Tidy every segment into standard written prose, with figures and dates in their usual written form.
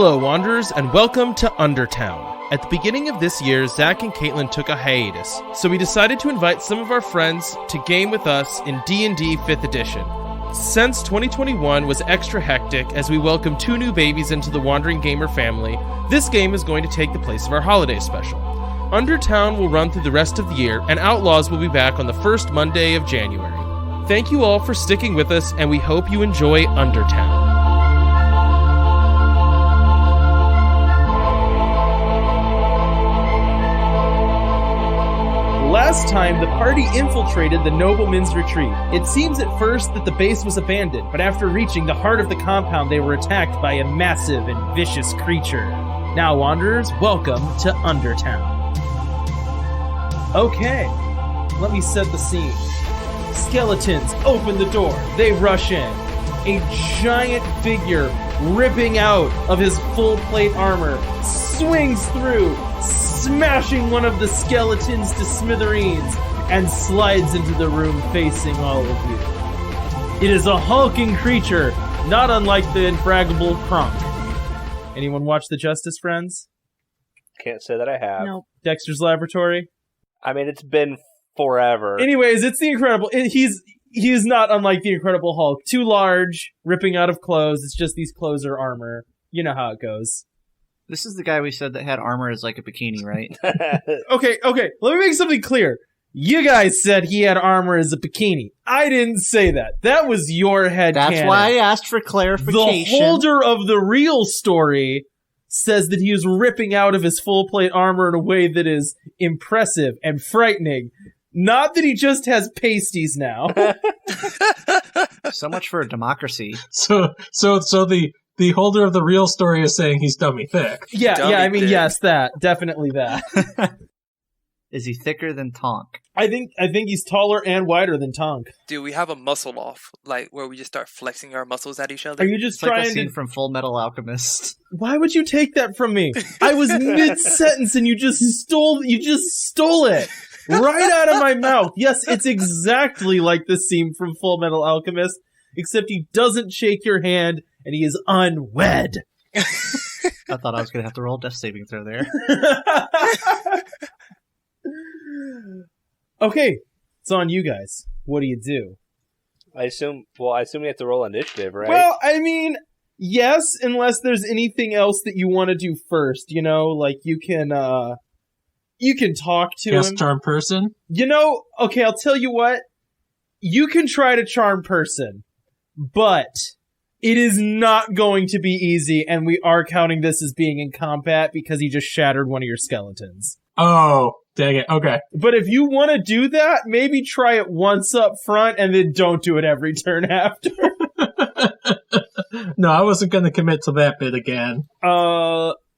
Hello, Wanderers, and welcome to UnderTown. At the beginning of this year, Zach and Caitlin took a hiatus, so we decided to invite some of our friends to game with us in D&D 5th edition. Since 2021 was extra hectic as we welcomed 2 new babies into the Wandering Gamer family, this game is going to take the place of our holiday special. UnderTown will run through the rest of the year, and Outlaws will be back on the first Monday of January. Thank you all for sticking with us, and we hope you enjoy UnderTown. Last time, the party infiltrated the nobleman's retreat. It seems at first that the base was abandoned, but after reaching the heart of the compound, they were attacked by a massive and vicious creature. Now, Wanderers, welcome to UnderTown. Okay, let me set the scene. Skeletons open the door. They rush in. A giant figure ripping out of his full plate armor swings through, smashing one of the skeletons to smithereens, and slides into the room facing all of you. It is a hulking creature, not unlike the infraggable Kronk. Anyone watch The Justice Friends? Can't say that I have. Nope. Dexter's Laboratory? I mean, it's been forever. Anyways, it's the Incredible... He's not unlike the Incredible Hulk. Too large, ripping out of clothes. It's just these clothes are armor. You know how it goes. This is the guy we said that had armor as like a bikini, right? Okay. Let me make something clear. You guys said he had armor as a bikini. I didn't say that. That was your head That's canon. why I asked for clarification. The holder of the real story says that he is ripping out of his full plate armor in a way that is impressive and frightening. Not that he just has pasties now. So much for democracy. So the holder of the real story is saying he's dummy thick. Yeah, Dummy thick. yes, that. Definitely that. Is he thicker than Tonk? I think he's taller and wider than Tonk. Dude, we have a muscle off, like where we just start flexing our muscles at each other. Are you just It's like trying a scene to... from Full Metal Alchemist. Why would you take that from me? I was mid-sentence and you just stole it. Right out of my mouth. Yes, it's exactly like the scene from Full Metal Alchemist, except he doesn't shake your hand and he is unwed. I thought I was going to have to roll a death saving throw there. Okay, it's on you guys. What do you do? I assume we have to roll initiative, right? Well, I mean, yes, unless there's anything else that you want to do first. You know, like you can talk to Yes, him. charm person. You know, okay, I'll tell you what. You can try to charm person, but it is not going to be easy, and we are counting this as being in combat because he just shattered one of your skeletons. Oh, dang it. Okay. But if you want to do that, maybe try it once up front and then don't do it every turn after. No, I wasn't going to commit to that bit again.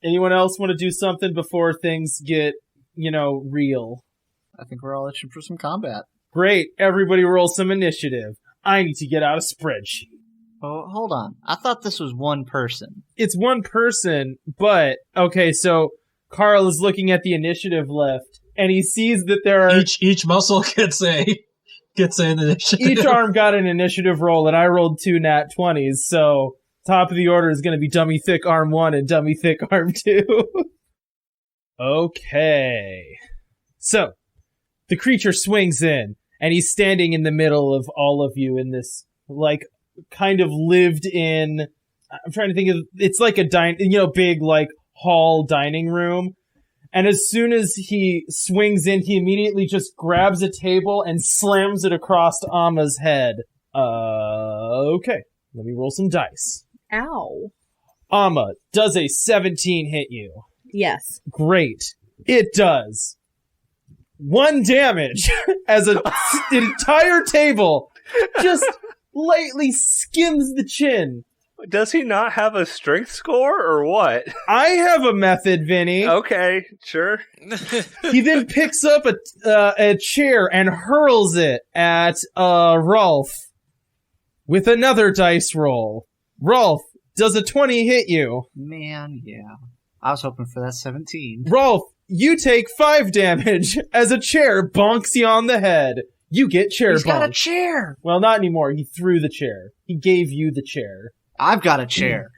Anyone else want to do something before things get, real? I think we're all itching for some combat. Great. Everybody roll some initiative. I need to get out a spreadsheet. Oh, hold on. I thought this was one person. It's one person, but, okay, so Carl is looking at the initiative list, and he sees that there are... Each muscle gets an initiative. Each arm got an initiative roll, and I rolled 2 nat 20s, so top of the order is going to be Dummy Thick Arm 1 and Dummy Thick Arm 2. Okay. So, the creature swings in, and he's standing in the middle of all of you in this, kind of lived in... I'm trying to think of... It's like a big, hall dining room. And as soon as he swings in, he immediately just grabs a table and slams it across Amma's head. Okay. Let me roll some dice. Ow. Amma, does a 17 hit you? Yes. Great. It does. 1 damage as an entire table just lightly skims the chin. Does he not have a strength score, or what? I have a method, Vinny. Okay, sure. He then picks up a chair and hurls it at Rolf with another dice roll. Rolf, does a 20 hit you? Man, yeah. I was hoping for that 17. Rolf, you take 5 damage as a chair bonks you on the head. You get chair He's got a bonked. chair! Well, not anymore. He threw the chair. He gave you the chair. I've got a chair.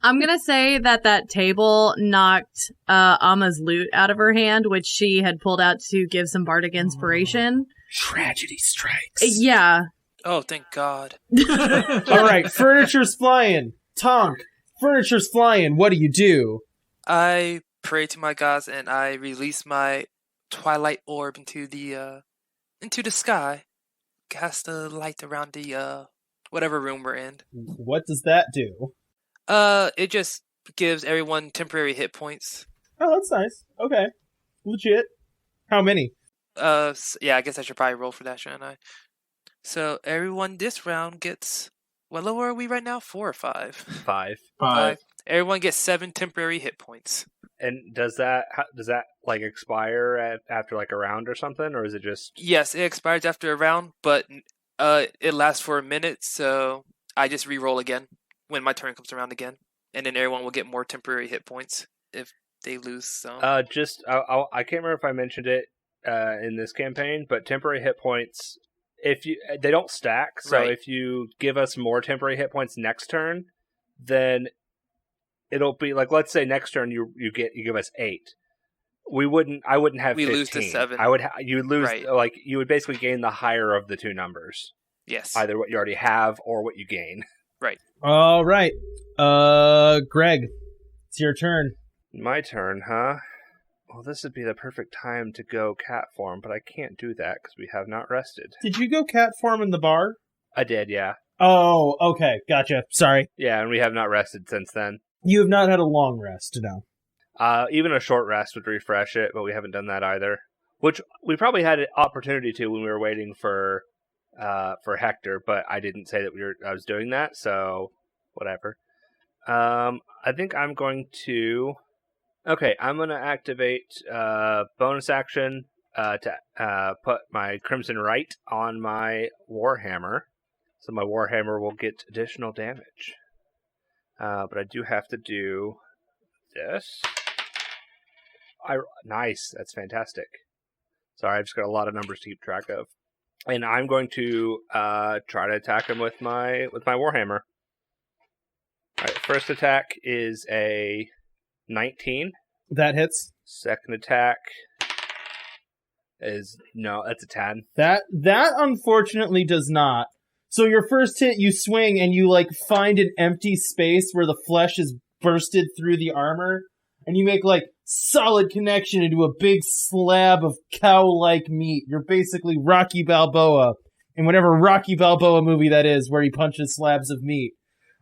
I'm gonna say that table knocked Amma's loot out of her hand, which she had pulled out to give some bardic inspiration. Tragedy strikes. Yeah. Oh, thank God. All right, furniture's flying. Tonk, furniture's flying. What do? I pray to my gods and I release my twilight orb into the sky. Cast a light around the whatever room we're in. What does that do? It just gives everyone temporary hit points. Oh, that's nice. Okay. Legit. How many? Yeah, I guess I should probably roll for that, shouldn't I? So everyone this round gets, what level are we right now? 4 or 5? 5. 5. Everyone gets 7 temporary hit points. And does that like expire after like a round or something, or is it just? Yes, it expires after a round, but it lasts for a minute, so I just re-roll again when my turn comes around again, and then everyone will get more temporary hit points if they lose some. I can't remember if I mentioned it in this campaign, but temporary hit points, they don't stack. So Right. if you give us more temporary hit points next turn, then it'll be like, let's say next turn you give us 8. I wouldn't have We 15. lose to 7. You would lose, Right. like, you would basically gain the higher of the two numbers, Yes. either what you already have or what you gain. All right. Greg, it's your turn. My turn, huh? Well, this would be the perfect time to go cat form, but I can't do that because we have not rested. Did you go cat form in the bar? I did, yeah. Oh, okay. Gotcha. Sorry. Yeah, and we have not rested since then. You have not had a long rest, no. Even a short rest would refresh it, but we haven't done that either. Which we probably had an opportunity to when we were waiting for Hector, but I didn't say that I was doing that, so whatever. I think I'm going to... Okay, I'm going to activate bonus action to put my Crimson Right on my Warhammer. So my Warhammer will get additional damage. But I do have to do this. Nice, that's fantastic. Sorry, I've just got a lot of numbers to keep track of. And I'm going to try to attack him with my Warhammer. Alright, first attack is a 19. That hits. Second attack is... No, that's a 10. That unfortunately does not. So your first hit, you swing and you like find an empty space where the flesh is bursted through the armor, and you make like solid connection into a big slab of cow-like meat. You're basically Rocky Balboa in whatever Rocky Balboa movie that is, where he punches slabs of meat.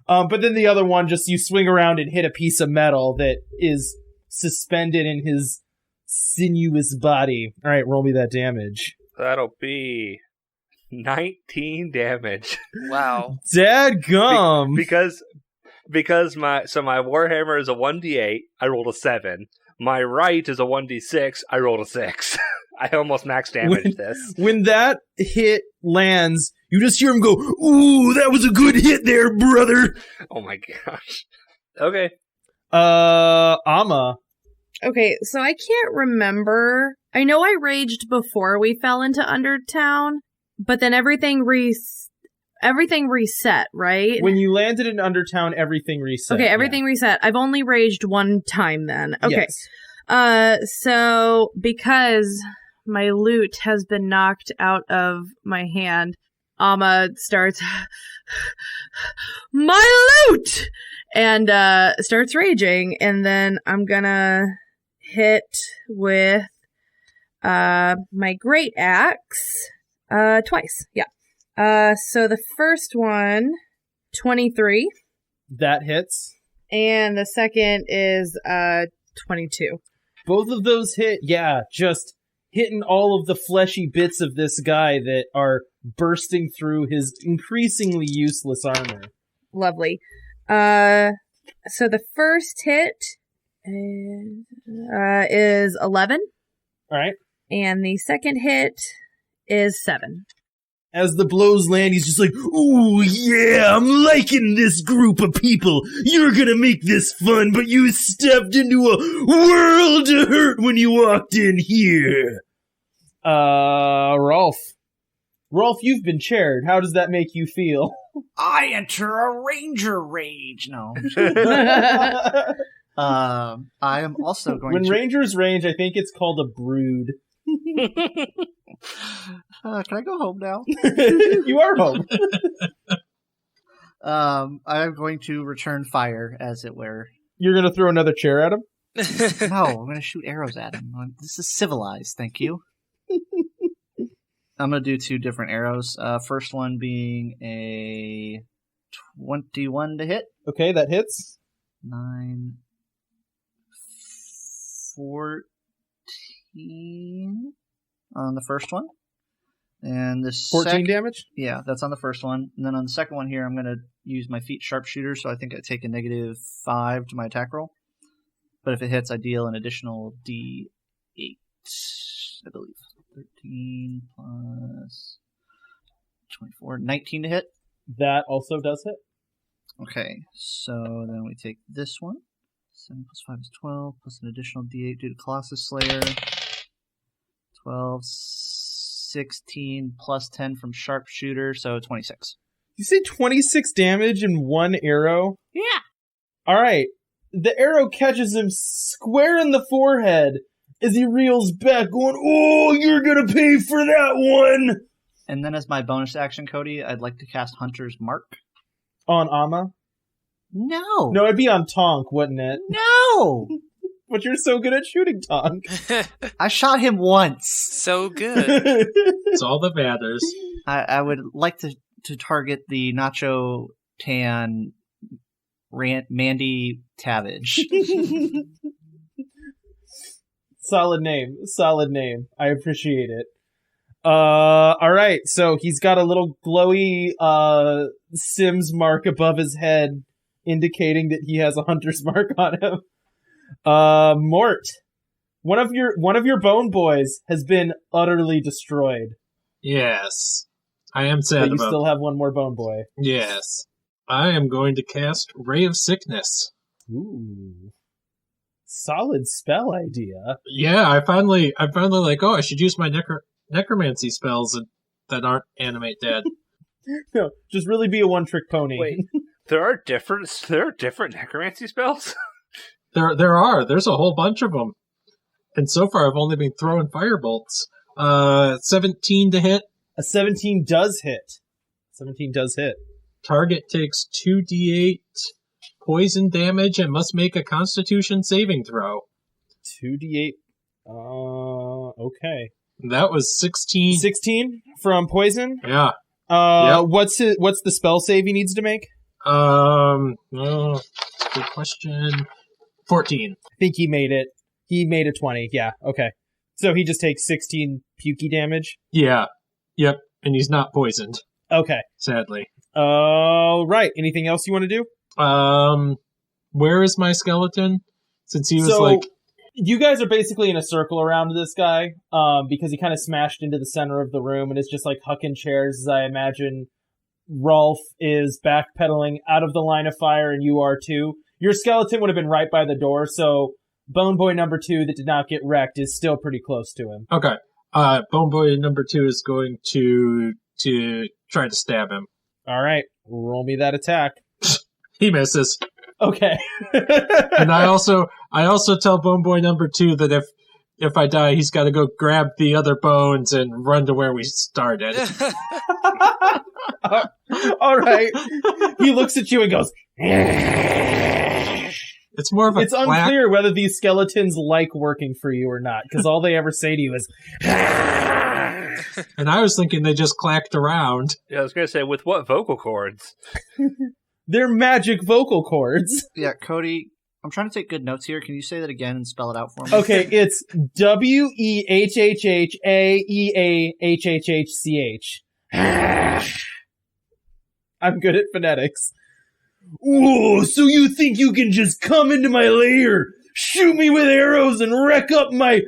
But then the other one, just you swing around and hit a piece of metal that is suspended in his sinuous body. All right, roll me that damage. That'll be 19 damage. Wow. Dadgum! Because my Warhammer is a 1d8, I rolled a 7. My right is a 1d6, I rolled a 6. I almost max damaged this. When that hit lands, you just hear him go, "Ooh, that was a good hit there, brother." Oh my gosh. Okay. Amma. Okay, so I can't remember. I know I raged before we fell into Undertown, but then everything reset, right? When you landed in Undertown, everything reset. Okay, everything reset. I've only raged one time then. Okay. Yes. So because my loot has been knocked out of my hand, Amma starts, "My loot!" and starts raging, and then I'm gonna hit with my great axe twice. Yeah. So the first one, 23. That hits. And the second is 22. Both of those hit, yeah, just hitting all of the fleshy bits of this guy that are bursting through his increasingly useless armor. Lovely. So the first hit is 11. All right. And the second hit is 7. As the blows land, he's just like, "Ooh, yeah, I'm liking this group of people. You're gonna make this fun, but you stepped into a world of hurt when you walked in here." Rolf. Rolf, you've been chaired. How does that make you feel? I enter a ranger rage. No. I am also going When to... rangers range, I think it's called a brood. Can I go home now? You are home. I am going to return fire, as it were. You're going to throw another chair at him? No, I'm going to shoot arrows at him. This is civilized, thank you. I'm going to do 2 different arrows. First one being a 21 to hit. Okay, that hits. 9, 14 on the first one. And the 14 damage? Yeah, that's on the first one. And then on the second one here, I'm going to use my feat sharpshooter, so I think I take a -5 to my attack roll. But if it hits, I deal an additional D8, I believe. 13 plus 24, 19 to hit. That also does hit. Okay, so then we take this one. 7 plus 5 is 12, plus an additional D8 due to Colossus Slayer. 12, 16 plus 10 from Sharpshooter, so 26. You say 26 damage in one arrow? Yeah. Alright. The arrow catches him square in the forehead as he reels back, going, "Oh, you're gonna pay for that one!" And then as my bonus action, Cody, I'd like to cast Hunter's Mark. On Amma? No! No, it'd be on Tonk, wouldn't it? No! But you're so good at shooting Tonk. I shot him once! So good. It's all that matters. I would like to target the Nacho Tan Mandy Tavage. Solid name. Solid name. I appreciate it. Alright, so he's got a little glowy Sims mark above his head, indicating that he has a hunter's mark on him. Mort, one of your bone boys has been utterly destroyed. Yes. I am sad But you about still have one more bone boy. Yes. I am going to cast Ray of Sickness. Ooh. Solid spell idea. Yeah, I finally like, I should use my necromancy spells that aren't animate dead. No, just really be a one-trick pony. Wait, there are different necromancy spells? There's a whole bunch of them. And so far I've only been throwing firebolts. 17 to hit. A 17 does hit. 17 does hit. Target takes 2d8 poison damage and must make a Constitution saving throw. 2d8. Okay. That was 16. 16 from poison? Yeah. Yep. What's the spell save he needs to make? Oh, good question. 14. I think he made it. He made a 20. Yeah, okay. So he just takes 16 pukey damage? Yeah. Yep. And he's not poisoned. Okay. Sadly. Right. Anything else you want to do? Where is my skeleton? Since he was you guys are basically in a circle around this guy, because he kind of smashed into the center of the room and is just like hucking chairs, as I imagine Rolf is backpedaling out of the line of fire, and you are too. Your skeleton would have been right by the door, so Bone Boy number 2 that did not get wrecked is still pretty close to him. Okay. Bone Boy number 2 is going to try to stab him. All right. Roll me that attack. He misses. Okay. And I also tell Bone Boy number 2 that if I die, he's got to go grab the other bones and run to where we started. All right. He looks at you and goes, It's more of a It's unclear whether these skeletons like working for you or not, because all they ever say to you is, And I was thinking they just clacked around. Yeah, I was going to say, with what vocal cords? they're magic vocal cords. Yeah, Cody, I'm trying to take good notes here. Can you say that again and spell it out for me? Okay, it's WEHHHAEAHHCH. I'm good at phonetics. Whoa, so you think you can just come into my lair, shoot me with arrows, and wreck up my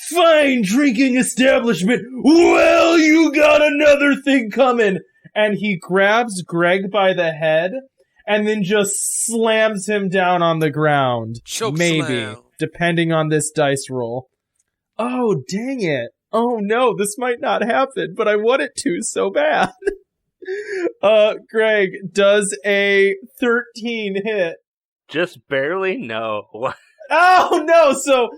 fine drinking establishment? Well, you got another thing coming. And he grabs Greg by the head and then just slams him down on the ground. Choke Maybe, slam. depending on this dice roll. Oh, dang it. Oh no, this might not happen, but I want it to so bad. Greg, does a 13 hit? Just barely, no. Oh no! So,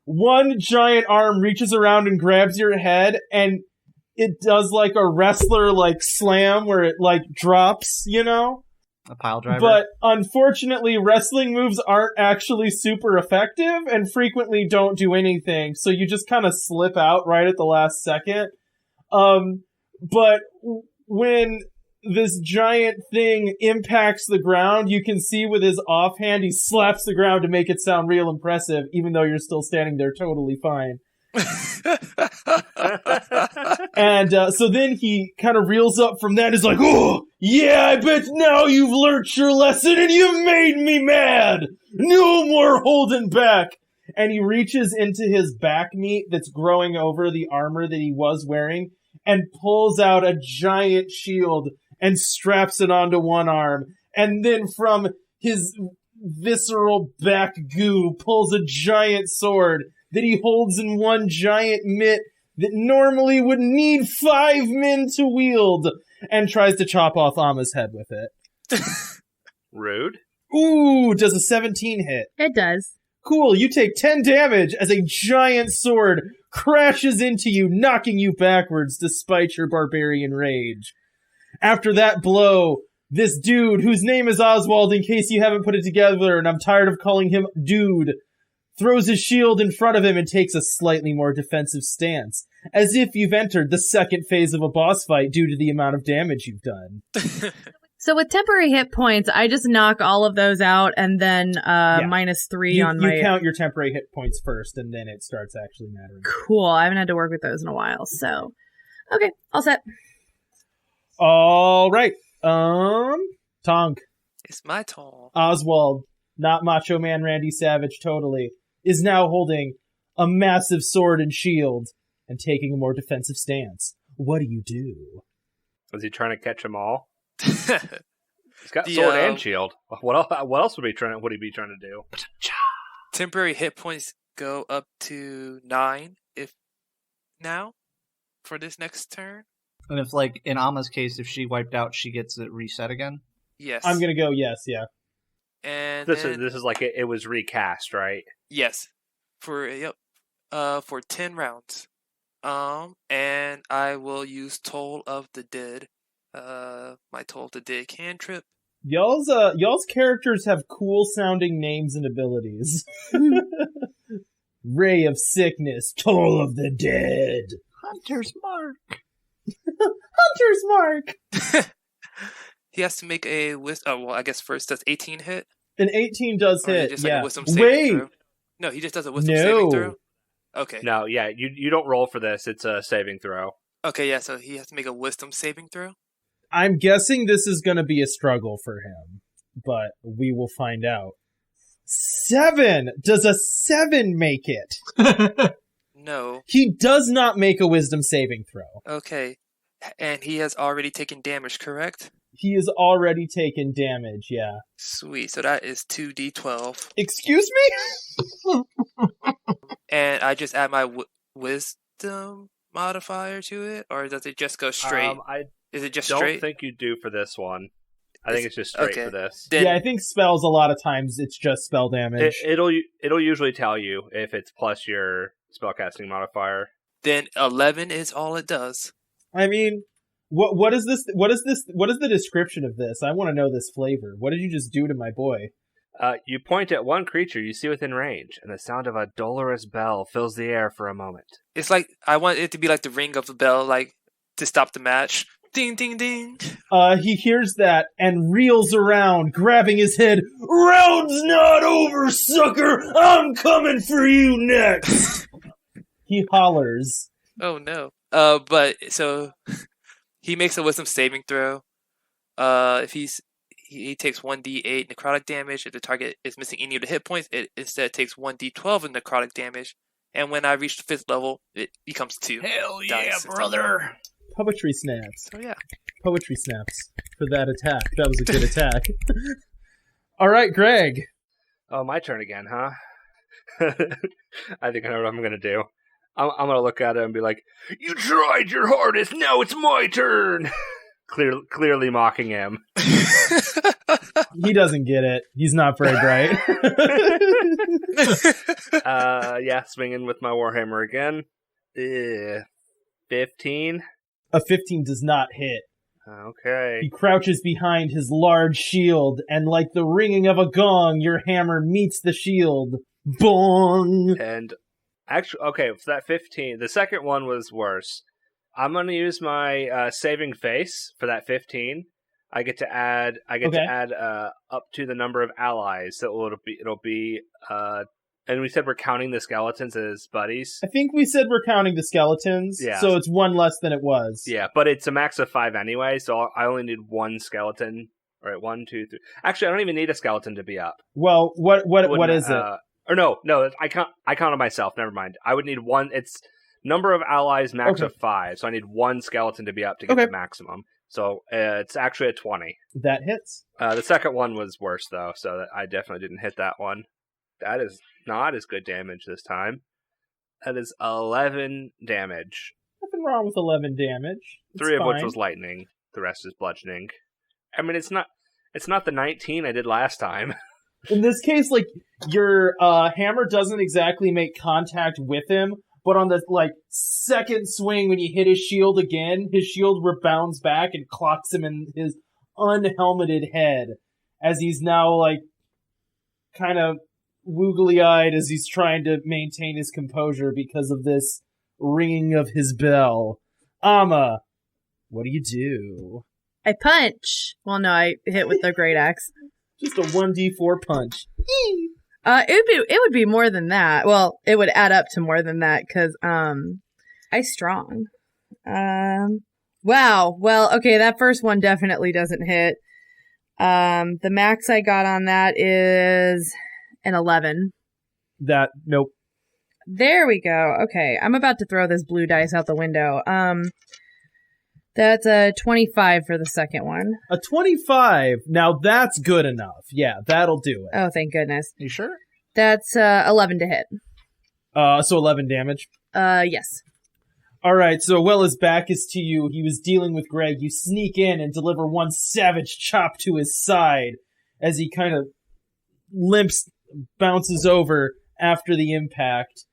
one giant arm reaches around and grabs your head, and it does like a wrestler like slam where it like drops, you know? A pile driver. But unfortunately, wrestling moves aren't actually super effective and frequently don't do anything. So you just kind of slip out right at the last second. But when this giant thing impacts the ground, you can see with his offhand, he slaps the ground to make it sound real impressive, even though you're still standing there totally fine. And so then he kind of reels up from that. He's like, "Oh, yeah, I bet now you've learnt your lesson and you've made me mad. No more holding back." And he reaches into his back meat that's growing over the armor that he was wearing and pulls out a giant shield and straps it onto one arm. And then from his visceral back goo pulls a giant sword that he holds in one giant mitt that normally would need 5 men to wield, and tries to chop off Amma's head with it. Rude. Ooh, does a 17 hit? It does. Cool, you take 10 damage as a giant sword crashes into you, knocking you backwards despite your barbarian rage. After that blow, this dude, whose name is Oswald in case you haven't put it together, and I'm tired of calling him dude, throws his shield in front of him and takes a slightly more defensive stance, as if you've entered the second phase of a boss fight due to the amount of damage you've done. So with temporary hit points, I just knock all of those out and then -3 on my... You count your temporary hit points first, and then it starts actually mattering. Cool. I haven't had to work with those in a while, so... Okay, all set. All right. Tonk. It's my turn. Oswald, not Macho Man Randy Savage, totally, is now holding a massive sword and shield and taking a more defensive stance. What do you do? Was he trying to catch them all? He's got sword and shield. What else would he be trying to do? Temporary hit points go up to 9 if now for this next turn. And if, like, in Amma's case, if she wiped out, she gets it reset again? Yes. I'm going to go yes, yeah. And this is like it was recast, right? Yes. For 10 rounds. And I will use Toll of the Dead. My Toll of the Dead cantrip. Y'all's characters have cool sounding names and abilities. Ray of Sickness, Toll of the Dead. Hunter's Mark. Hunter's Mark. He has to make a I guess first does 18 hit. An 18 does hit. Just yeah. like a wisdom saving throw? No, he just does a wisdom saving throw. Okay. No, yeah, you don't roll for this. It's a saving throw. Okay, yeah, so he has to make a wisdom saving throw. I'm guessing this is going to be a struggle for him, but we will find out. 7! Does a 7 make it? No. He does not make a wisdom saving throw. Okay. And he has already taken damage, correct? He has already taken damage, yeah. Sweet, so that is 2d12. Excuse me? And I just add my wisdom modifier to it? Or does it just go straight? Is it just straight? Don't think you do for this one. I think it's just straight for this. Yeah, I think spells a lot of times it's just spell damage. It'll usually tell you if it's plus your spellcasting modifier. Then 11 is all it does. I mean, what is this? What is the description of this? I want to know this flavor. What did you just do to my boy? You point at one creature you see within range, and the sound of a dolorous bell fills the air for a moment. It's like, I want it to be like the ring of the bell, like, to stop the match. Ding, ding, ding. He hears that and reels around, grabbing his head. Round's not over, sucker! I'm coming for you next! He hollers. Oh, no. But, so, he makes a wisdom saving throw. If he takes 1d8 necrotic damage. If the target is missing any of the hit points, it instead takes 1d12 of necrotic damage. And when I reach the 5th level, it becomes 2. Hell yeah, brother! Poetry snaps. Oh, yeah. Poetry snaps for that attack. That was a good attack. All right, Greg. Oh, my turn again, huh? I think I know what I'm going to do. I'm gonna look at him and be like, "You tried your hardest. Now it's my turn." Clearly mocking him. He doesn't get it. He's not very bright. Yeah, swinging with my warhammer again. 15. A 15 does not hit. Okay. He crouches behind his large shield, and like the ringing of a gong, your hammer meets the shield. Bong! And actually, okay, for that 15, the second one was worse. I'm going to use my saving face for that 15. I get to add up to the number of allies. So it'll be and we said we're counting the skeletons as buddies. I think we said we're counting the skeletons, yeah. So it's one less than it was. Yeah, but it's a max of 5 anyway, so I only need one skeleton. All right, 1, 2, 3. Actually, I don't even need a skeleton to be up. Well, what is it? Or no, I counted myself. Never mind. I would need one. It's number of allies max of 5, so I need one skeleton to be up to get the maximum. So it's actually a 20. That hits. The second one was worse though, so I definitely didn't hit that one. That is not as good damage this time. That is 11 damage. Nothing wrong with 11 damage. It's 3 of fine. which was lightning. The rest is bludgeoning. I mean, it's not the 19 I did last time. In this case, like, your hammer doesn't exactly make contact with him, but on the, like, second swing when you hit his shield again, his shield rebounds back and clocks him in his unhelmeted head as he's now, like, kind of woogly-eyed as he's trying to maintain his composure because of this ringing of his bell. Amma, what do you do? I punch. Well, no, I hit with the great axe. Just a 1d4 punch. It would be more than that. Well, it would add up to more than that because I strong. Wow. Well, okay, that first one definitely doesn't hit. The max I got on that is an 11. Nope. There we go. Okay, I'm about to throw this blue dice out the window. That's a 25 for the second one. A 25. Now that's good enough. Yeah, that'll do it. Oh, thank goodness. You sure? That's 11 to hit. So 11 damage. Yes. All right, so well his back is to you. He was dealing with Greg. You sneak in and deliver one savage chop to his side as he kind of limps, bounces over after the impact.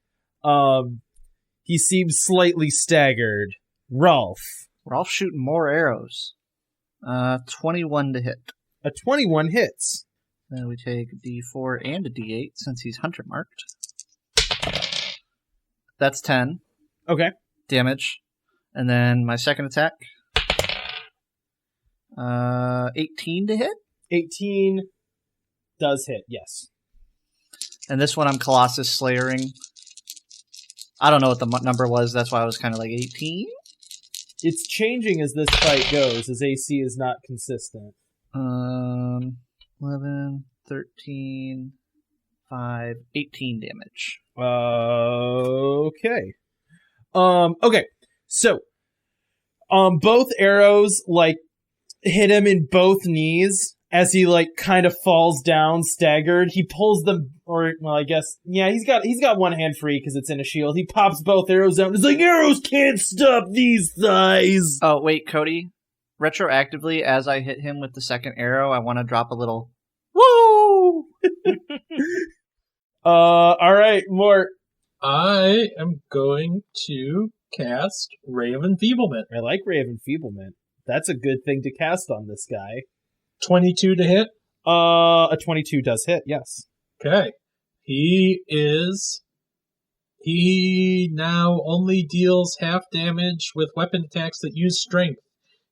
He seems slightly staggered. Rolf shooting more arrows. 21 to hit. A 21 hits. Then we take a D4 and a D8 since he's hunter marked. That's 10. Okay. Damage. And then my second attack. 18 to hit. 18 does hit, yes. And this one I'm Colossus Slayering. I don't know what the number was, that's why I was kind of like 18? It's changing as this fight goes. His AC is not consistent. 11, 13, 5, 18 damage. Okay. Okay. So, both arrows, like, hit him in both knees as he, like, kind of falls down, staggered. He pulls them, or, well, I guess, yeah, he's got one hand free because it's in a shield. He pops both arrows out and is like, arrows can't stop these thighs! Oh, wait, Cody. Retroactively, as I hit him with the second arrow, I want to drop a little, woo! Alright, Mort. I am going to cast Ray of Enfeeblement. I like Ray of Enfeeblement. That's a good thing to cast on this guy. 22 to hit? A 22 does hit, yes. Okay. He now only deals half damage with weapon attacks that use strength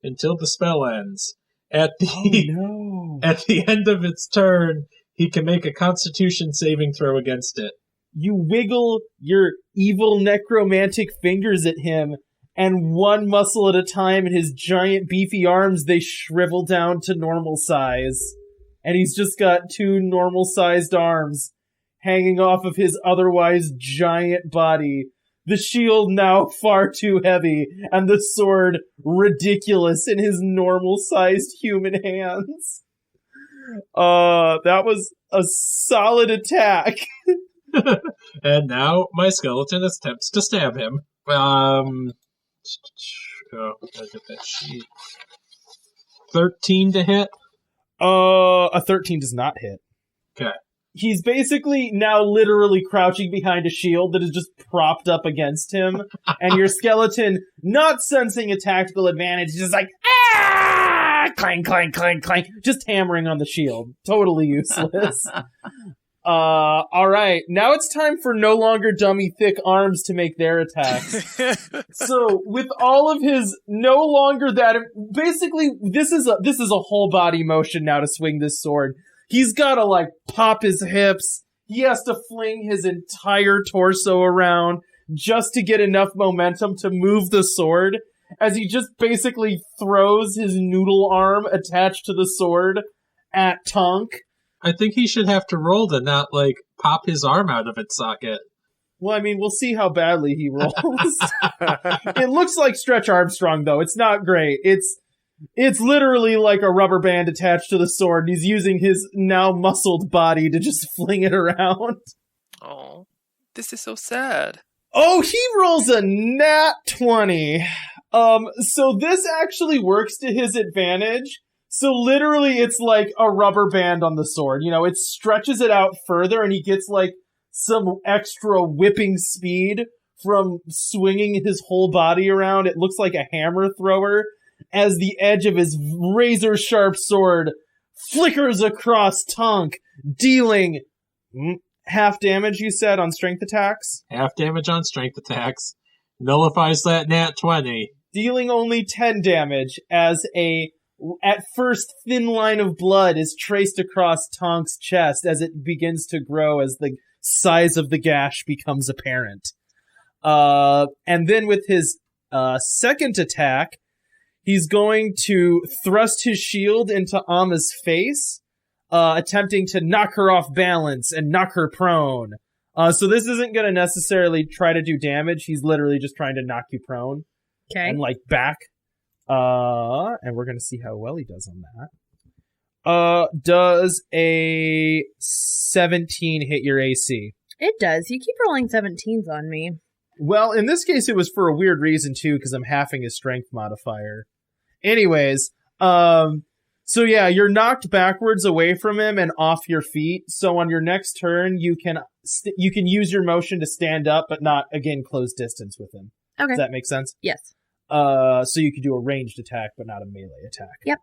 until the spell ends. At the end of its turn, he can make a Constitution saving throw against it. You wiggle your evil necromantic fingers at him, and one muscle at a time in his giant beefy arms, they shrivel down to normal size. And he's just got 2 normal-sized arms hanging off of his otherwise giant body. The shield now far too heavy, and the sword ridiculous in his normal-sized human hands. That was a solid attack. And now my skeleton attempts to stab him. Oh, gotta get that sheet. 13 to hit. A 13 does not hit. Okay. He's basically now literally crouching behind a shield that is just propped up against him, and your skeleton, not sensing a tactical advantage, is just like, ah! Clang, clang, clang, clang, just hammering on the shield. Totally useless. Alright, now it's time for no longer dummy thick arms to make their attacks. So, with all of his no longer that, basically, this is a whole body motion now to swing this sword. He's gotta, like, pop his hips. He has to fling his entire torso around just to get enough momentum to move the sword, as he just basically throws his noodle arm attached to the sword at Tonk. I think he should have to roll to not, like, pop his arm out of its socket. Well, I mean, we'll see how badly he rolls. It looks like Stretch Armstrong, though. It's not great. It's literally like a rubber band attached to the sword, and he's using his now muscled body to just fling it around. Oh, this is so sad. Oh, he rolls a nat 20. So this actually works to his advantage. So literally it's like a rubber band on the sword. You know, it stretches it out further, and he gets like some extra whipping speed from swinging his whole body around. It looks like a hammer thrower as the edge of his razor-sharp sword flickers across Tonk, dealing half damage, you said, on strength attacks? Half damage on strength attacks. Nullifies that nat 20. Dealing only 10 damage as at first, thin line of blood is traced across Tonk's chest as it begins to grow as the size of the gash becomes apparent. And then with his second attack, he's going to thrust his shield into Amma's face, attempting to knock her off balance and knock her prone. So this isn't going to necessarily try to do damage. He's literally just trying to knock you prone. Okay. And, like, back. And we're going to see how well he does on that. Does a 17 hit your AC? It does. You keep rolling 17s on me. Well, in this case, it was for a weird reason, too, because I'm halving his strength modifier. Anyways, so yeah, you're knocked backwards away from him and off your feet. So on your next turn, you can use your motion to stand up, but not, again, close distance with him. Okay. Does that make sense? Yes. So you could do a ranged attack, but not a melee attack. Yep.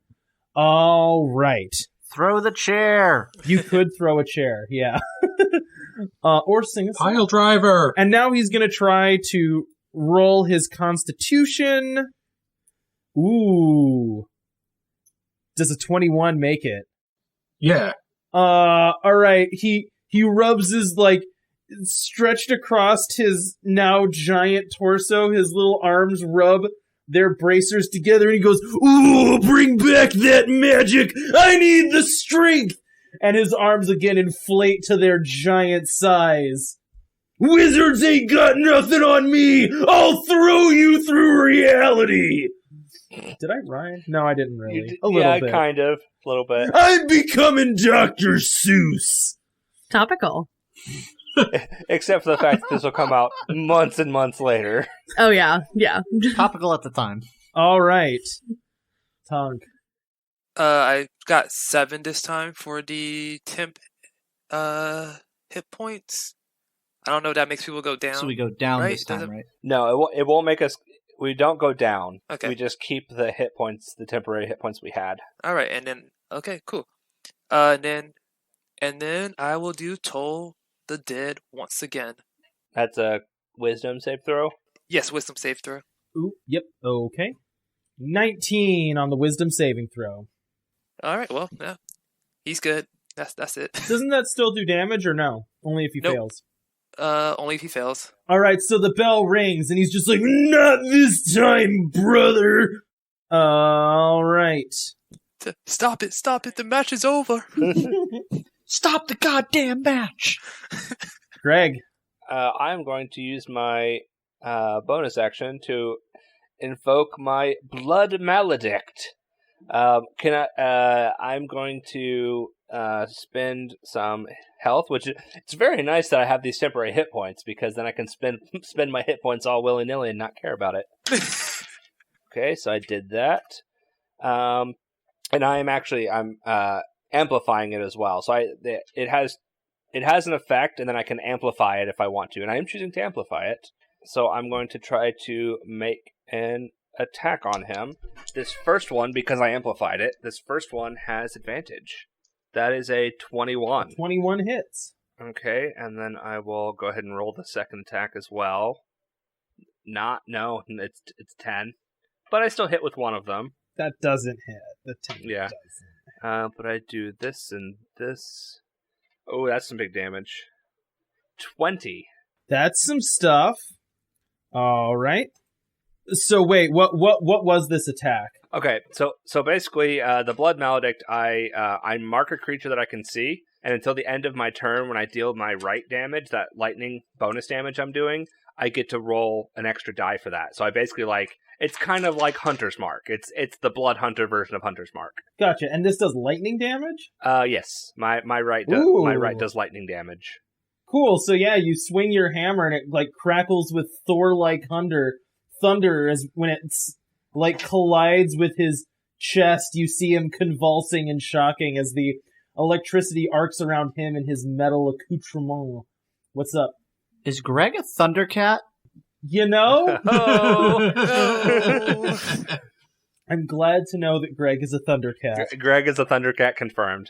All right. Throw the chair. You could throw a chair, yeah. Or sing a song. Pile driver! And now he's going to try to roll his constitution. Ooh. Does a 21 make it? Yeah. Alright. He rubs his, like, stretched across his now giant torso, his little arms rub their bracers together, and he goes, "Ooh, bring back that magic! I need the strength!" And his arms again inflate to their giant size. "Wizards ain't got nothing on me! I'll throw you through reality!" Did I rhyme? No, I didn't really. A little bit. Yeah, kind of. A little bit. I'm becoming Dr. Seuss! Topical. Except for the fact that this will come out months and months later. Oh, yeah. Yeah. Topical at the time. All right. Tonk. I got 7 this time for the temp hit points. I don't know if that makes people go down. So we go down right? this time, right? No, it won't make us... We don't go down. Okay. We just keep the hit points, the temporary hit points we had. All right, and then... Okay, cool. And then I will do Toll the Dead once again. That's a wisdom save throw? Yes, wisdom save throw. Ooh, yep, okay. 19 on the wisdom saving throw. All right, well, yeah. He's good. That's it. Doesn't that still do damage or no? Only if he Nope. fails. Only if he fails. Alright, so the bell rings and he's just like, "Not this time, brother!" Alright. Stop it, the match is over. Stop the goddamn match! Greg. I'm going to use my bonus action to invoke my Blood Maledict. I'm going to spend some health, which it's very nice that I have these temporary hit points, because then I can spend my hit points all willy-nilly and not care about it. Okay, so I did that. And I'm amplifying it as well. So it has an effect, and then I can amplify it if I want to, and I am choosing to amplify it. So I'm going to try to make an attack on him. This first one, because I amplified it, this first one has advantage. That is a 21. 21 hits. Okay, and then I will go ahead and roll the second attack as well. No, it's 10. But I still hit with one of them. That doesn't hit. The 10 Yeah. doesn't. But I do this and this. Oh, that's some big damage. 20. That's some stuff. All right. So wait, what was this attack? Okay, so basically, the Blood Maledict, I mark a creature that I can see, and until the end of my turn, when I deal my right damage, that lightning bonus damage I'm doing, I get to roll an extra die for that. So I basically it's kind of like Hunter's Mark. It's the Blood Hunter version of Hunter's Mark. Gotcha. And this does lightning damage? Yes. My right does lightning damage. Cool. So yeah, you swing your hammer and it crackles with Thor-like thunder as when it's collides with his chest. You see him convulsing and shocking as the electricity arcs around him and his metal accoutrement. What's up? Is Greg a Thundercat? You know? Oh. I'm glad to know that Greg is a Thundercat. Greg is a Thundercat confirmed.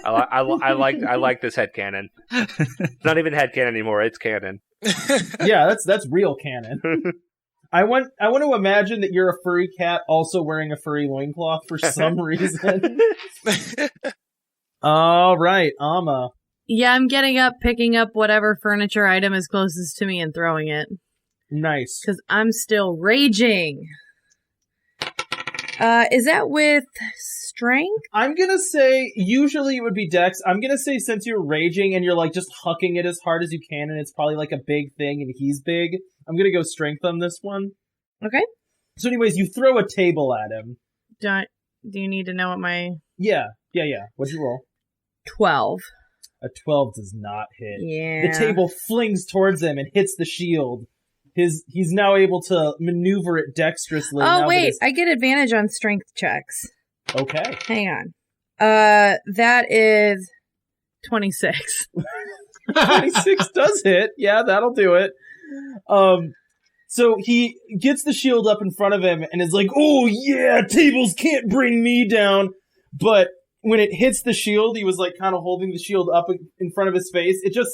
I like this headcanon. It's not even headcanon anymore, it's canon. Yeah, that's real canon. I want to imagine that you're a furry cat also wearing a furry loincloth for some reason. All right, Amma. Yeah, I'm getting up, picking up whatever furniture item is closest to me and throwing it. Nice. Because I'm still raging. Is that with strength? I'm gonna say, usually it would be dex. I'm gonna say since you're raging and you're just hucking it as hard as you can and it's probably a big thing and he's big, I'm gonna go strength on this one. Okay. So anyways, you throw a table at him. Do you need to know what my... Yeah. What'd you roll? 12. A 12 does not hit. Yeah. The table flings towards him and hits the shield. He's now able to maneuver it dexterously. Oh, wait. I get advantage on strength checks. Okay. Hang on. That is 26. 26 does hit. Yeah, that'll do it. So he gets the shield up in front of him and is like, oh, yeah, tables can't bring me down. But when it hits the shield, he was kind of holding the shield up in front of his face. It just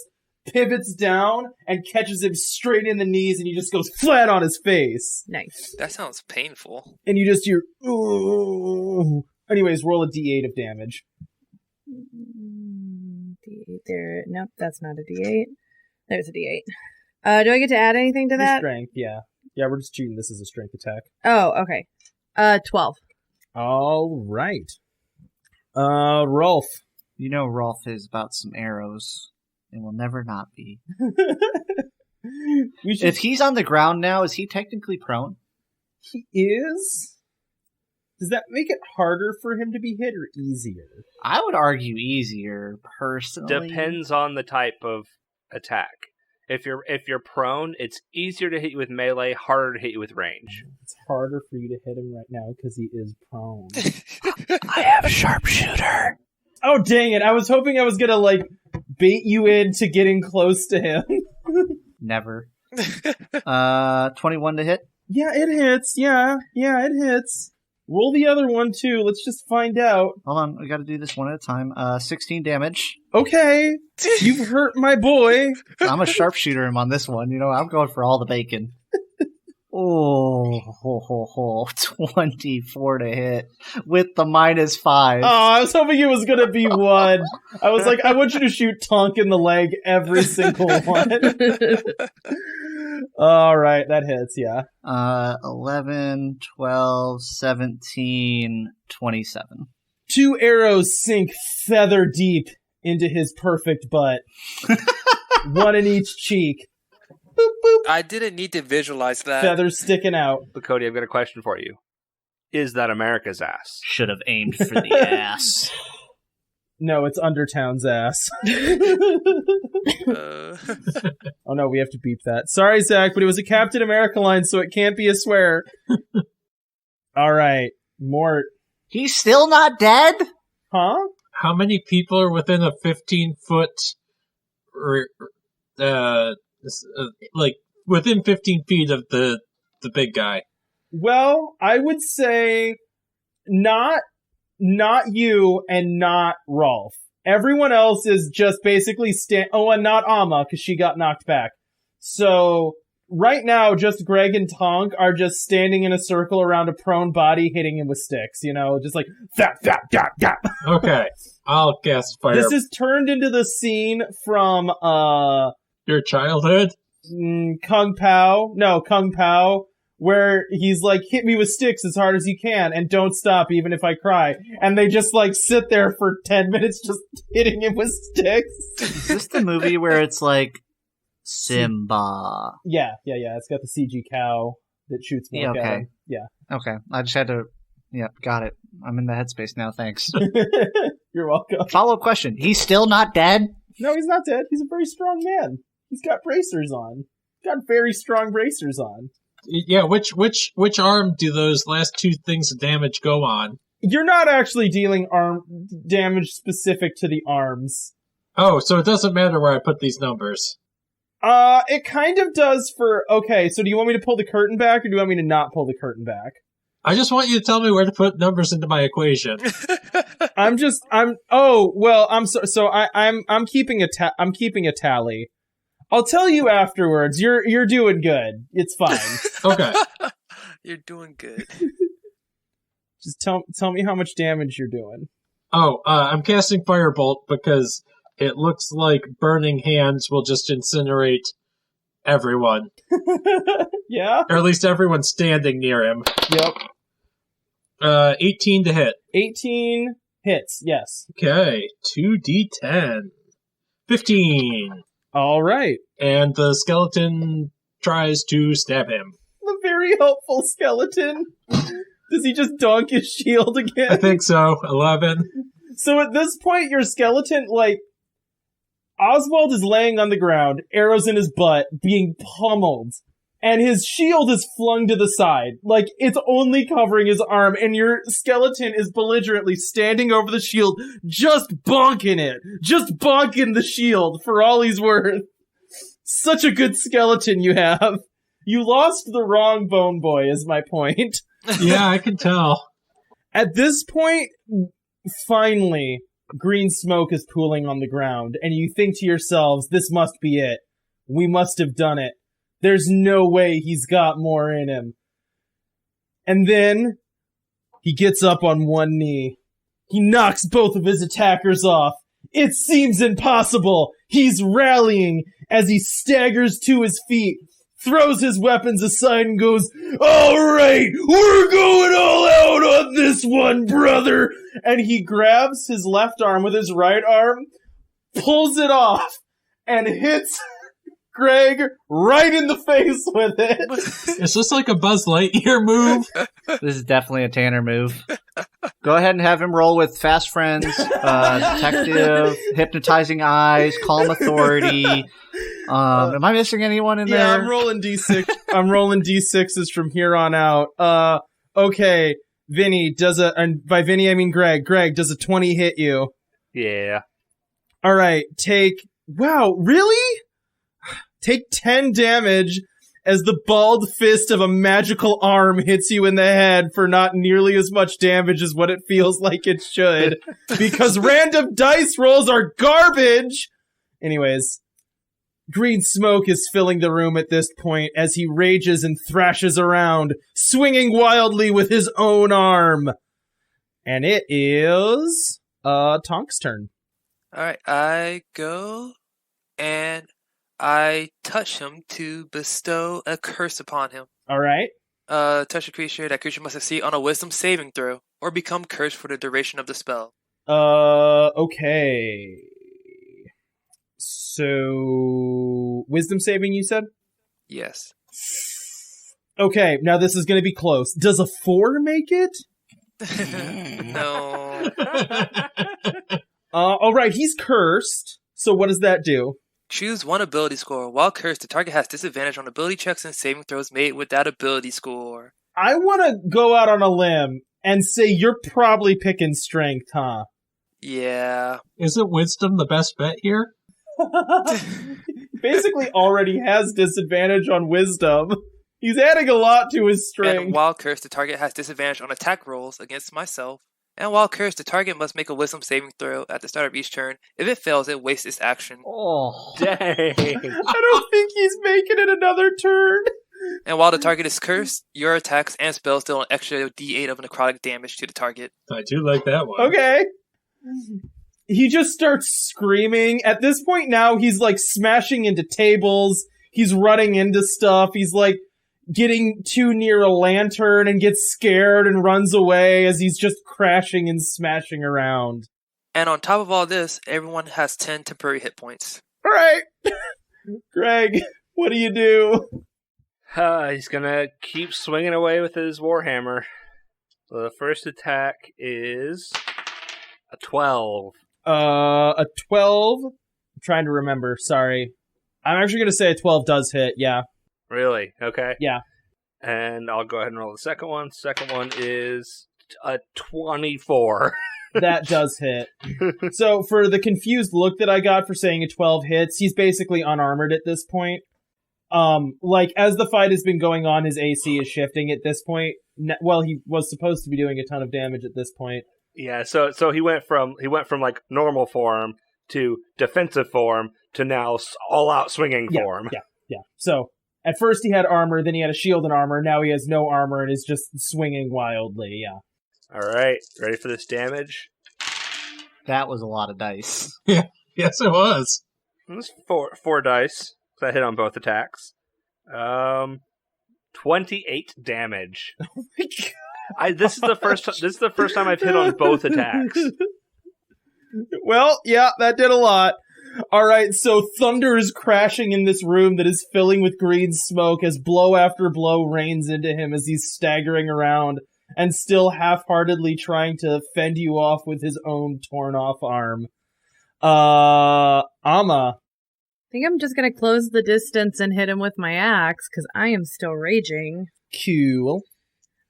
pivots down and catches him straight in the knees, and he just goes flat on his face. Nice. That sounds painful. And you just hear, ooh. Anyways, roll a d8 of damage. D8 there. Nope, that's not a D8. There's a D8. Do I get to add anything to Your that? strength, yeah. Yeah, we're just treating this as a strength attack. Oh, okay. 12. All right. Rolf. You know Rolf is about some arrows. And will never not be. If he's on the ground now, is he technically prone? He is? Does that make it harder for him to be hit or easier? I would argue easier, personally. Depends on the type of attack. If you're prone, it's easier to hit you with melee, harder to hit you with range. It's harder for you to hit him right now because he is prone. I have a sharpshooter. Oh, dang it. I was hoping I was going to, bait you into getting close to him. Never. 21 to hit? Yeah, it hits. Yeah, it hits. Roll the other one, too. Let's just find out. Hold on, we gotta do this one at a time. 16 damage. Okay. You've hurt my boy. I'm a sharpshooter him on this one. I'm going for all the bacon. Oh, 24 to hit with the -5. Oh, I was hoping it was going to be 1. I was like, I want you to shoot Tonk in the leg every single one. All right, that hits, yeah. 11, 12, 17, 27. 2 arrows sink feather deep into his perfect butt. One in each cheek. Boop, boop. I didn't need to visualize that. Feathers sticking out. But Cody, I've got a question for you. Is that America's ass? Should have aimed for the ass. No, it's Undertown's ass. Oh no, we have to beep that. Sorry, Zach, but it was a Captain America line, so it can't be a swear. All right, Mort. He's still not dead? Huh? How many people are within a 15-foot, like within 15 feet of the big guy? Well, I would say not you and not Rolf. Everyone else is just basically and not Amma, because she got knocked back. So right now, just Greg and Tonk are just standing in a circle around a prone body, hitting him with sticks. just like that. Okay, I'll cast fire. This is turned into the scene from Your childhood? Kung Pao, where he's like, hit me with sticks as hard as you can and don't stop even if I cry. And they just like sit there for 10 minutes just hitting him with sticks. Is this the movie where it's like Simba? Yeah. It's got the CG cow that shoots more at him. Yeah. Okay. I just had to... Yeah, got it. I'm in the headspace now, thanks. You're welcome. Follow-up question. He's still not dead? No, he's not dead. He's a very strong man. He's got bracers on. He's got very strong bracers on. Yeah, which arm do those last two things of damage go on? You're not actually dealing arm damage specific to the arms. Oh, so it doesn't matter where I put these numbers. It kind of does for... Okay, so do you want me to pull the curtain back, or do you want me to not pull the curtain back? I just want you to tell me where to put numbers into my equation. I'm keeping a tally. I'll tell you afterwards. You're doing good. It's fine. Okay. You're doing good. Just tell me how much damage you're doing. Oh, I'm casting Firebolt because it looks like burning hands will just incinerate everyone. Yeah? Or at least everyone standing near him. Yep. 18 to hit. 18 hits, yes. Okay, 2d10. 15. All right. And the skeleton tries to stab him. The very helpful skeleton. Does he just donk his shield again? I think so. 11. So at this point, your skeleton, Oswald is laying on the ground, arrows in his butt, being pummeled. And his shield is flung to the side. It's only covering his arm, and your skeleton is belligerently standing over the shield, just bonking it. Just bonking the shield for all he's worth. Such a good skeleton you have. You lost the wrong bone boy, is my point. Yeah, I can tell. At this point, finally, green smoke is pooling on the ground, and you think to yourselves, this must be it. We must have done it. There's no way he's got more in him. And then he gets up on one knee. He knocks both of his attackers off. It seems impossible. He's rallying as he staggers to his feet, throws his weapons aside and goes, "All right, we're going all out on this one, brother." And he grabs his left arm with his right arm, pulls it off, and hits Greg right in the face with it. Is this like a Buzz Lightyear move? This is definitely a Tanner move. Go ahead and have him roll with Fast Friends, Detective, Hypnotizing Eyes, Calm Authority. Am I missing anyone in there? Yeah, I'm rolling D6. I'm rolling D6s from here on out. Okay, Vinny, and by Vinny I mean Greg. Greg, does a 20 hit you? Yeah. All right, wow, really? Take 10 damage as the bald fist of a magical arm hits you in the head for not nearly as much damage as what it feels like it should. Because random dice rolls are garbage! Anyways, green smoke is filling the room at this point as he rages and thrashes around, swinging wildly with his own arm. And it is Tonk's turn. Alright, I go and I touch him to bestow a curse upon him. All right. Touch a creature. That creature must succeed on a wisdom saving throw or become cursed for the duration of the spell. Okay. So, wisdom saving, you said? Yes. Okay, now this is going to be close. Does a 4 make it? No. All right, he's cursed. So what does that do? Choose one ability score. While cursed, the target has disadvantage on ability checks and saving throws made with that ability score. I want to go out on a limb and say you're probably picking strength, huh? Yeah. Isn't wisdom the best bet here? Basically already has disadvantage on wisdom. He's adding a lot to his strength. And while cursed, the target has disadvantage on attack rolls against myself. And while cursed, the target must make a wisdom saving throw at the start of each turn. If it fails, it wastes its action. Oh, Dang. I don't think he's making it another turn. And while the target is cursed, your attacks and spells deal an extra d8 of necrotic damage to the target. I do like that one. Okay. He just starts screaming. At this point now, he's like smashing into tables. He's running into stuff. He's like getting too near a lantern and gets scared and runs away as he's just crashing and smashing around. And on top of all this, everyone has 10 temporary hit points. All right. Greg, what do you do? He's gonna keep swinging away with his warhammer. So the first attack is a 12. A 12? I'm trying to remember, sorry. I'm actually going to say a 12 does hit, yeah. Really? Okay. Yeah. And I'll go ahead and roll the second one. Second one is a 24. That does hit. So for the confused look that I got for saying a 12 hits, he's basically unarmored at this point. Like, as the fight has been going on, his AC is shifting at this point. Well, he was supposed to be doing a ton of damage at this point. Yeah, so he went from like normal form to defensive form to now all out swinging form. Yeah. So at first he had armor, then he had a shield and armor. Now he has no armor and is just swinging wildly. Yeah. All right, ready for this damage? that was a lot of dice. Yeah, yes, it was. It was four dice. So I hit on both attacks. 28 damage. Oh my God. This is the first time I've hit on both attacks. Well, yeah, that did a lot. Alright, so thunder is crashing in this room that is filling with green smoke as blow after blow rains into him as he's staggering around and still half-heartedly trying to fend you off with his own torn-off arm. Amma. I think I'm just gonna close the distance and hit him with my axe, because I am still raging. Cool.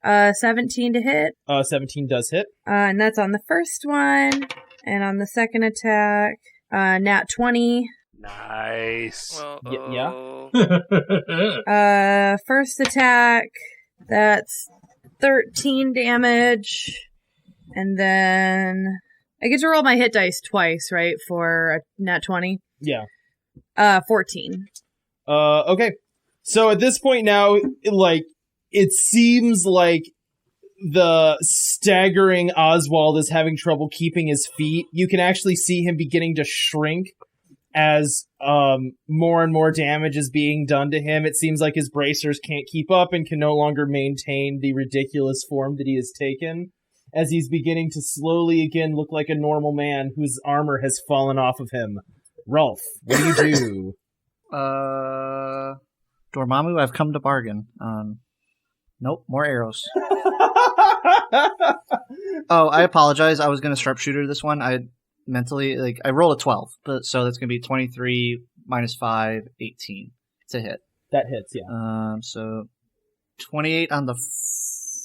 17 to hit. 17 does hit. And that's on the first one. And on the second attack, nat 20. Nice. Yeah. First attack, that's 13 damage. And then I get to roll my hit dice twice, right? For a nat 20. Yeah. 14. Okay. So at this point now, it seems like the staggering Oswald is having trouble keeping his feet. You can actually see him beginning to shrink as more and more damage is being done to him. It seems like his bracers can't keep up and can no longer maintain the ridiculous form that he has taken, as he's beginning to slowly again look like a normal man whose armor has fallen off of him. Rolf, what do you do? Dormammu, I've come to bargain. Nope, more arrows. Oh, I apologize. I was going to sharpshooter this one. I mentally, I rolled a 12, so that's going to be 23 minus 5, 18 to hit. That hits, yeah. So 28 on the